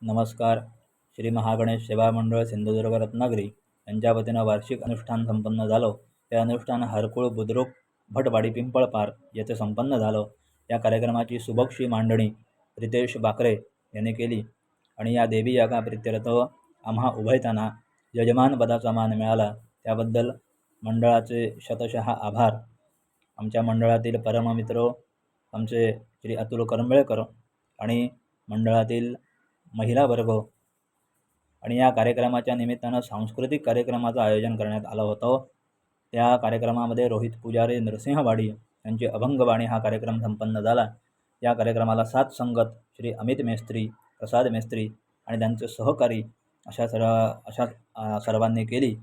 नमस्कार. श्री महागणेश सेवा मंडळ सिंधुदुर्ग रत्नागिरी यांच्या वतीनं वार्षिक अनुष्ठान संपन्न झालं. हे अनुष्ठान हरकुळ बुद्रुक भटवाडी पिंपळपार येथे संपन्न झालं. या कार्यक्रमाची सुबकशी मांडणी रितेश बाकरे यांनी केली आणि या देवी यागाप्रित्यर्थ आम्हा उभयतांना यजमानपदाचा मान मिळाला. त्याबद्दल मंडळाचे शतशः आभार. आमच्या मंडळातील परममित्र आमचे श्री अतुल करंबेळकर आणि मंडळातील महिला वर्ग आणि या कार्यक्रमाच्या निमित्तानं सांस्कृतिक कार्यक्रमाचं आयोजन करण्यात आलं होतं. त्या कार्यक्रमामध्ये रोहित पुजारी नरसिंहवाडी यांची अभंगवाणी हा कार्यक्रम संपन्न झाला. या कार्यक्रमाला साथ संगत श्री अमित मेस्त्री, प्रसाद मेस्त्री आणि त्यांचे सहकारी अशा सर्वांनी केली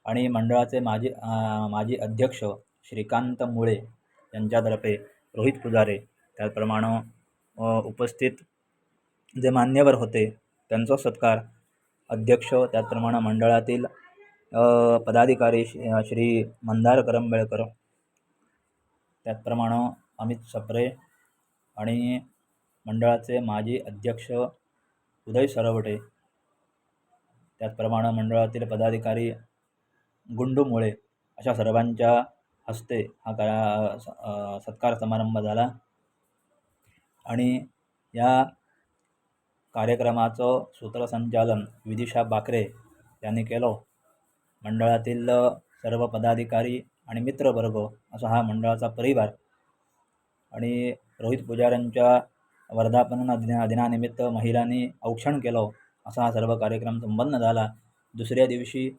आणि मंडळाचे माजी अध्यक्ष श्रीकांत मुळे यांच्यातर्फे रोहित पुजारे, त्याचप्रमाणे उपस्थित जे मान्यवर होते त्यांचा सत्कार, अध्यक्ष त्याचप्रमाणे मंडळातील पदाधिकारी श्री मंदार करंबेळकर, त्याचप्रमाणे अमित सप्रे आणि मंडळाचे माजी अध्यक्ष उदय सरवटे, त्याचप्रमाणे मंडळातील पदाधिकारी गुंडू मुळे अशा सर्वांच्या हस्ते हा सत्कार समारंभ झाला आणि या कार्यक्रमाचं सूत्रसंचालन विदिशा बाकरे यांनी केलं. मंडळातील सर्व पदाधिकारी आणि मित्रवर्ग असा हा मंडळाचा परिवार आणि रोहित पुजाऱ्यांच्या वर्धापन दिनानिमित्त महिलांनी औक्षण केलं. असा हा सर्व कार्यक्रम संपन्न झाला. दुसऱ्या दिवशी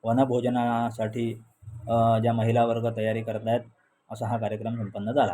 वनभोजनासाठी ज्या महिला वर्ग तयारी करत आहेत असा हा कार्यक्रम संपन्न झाला.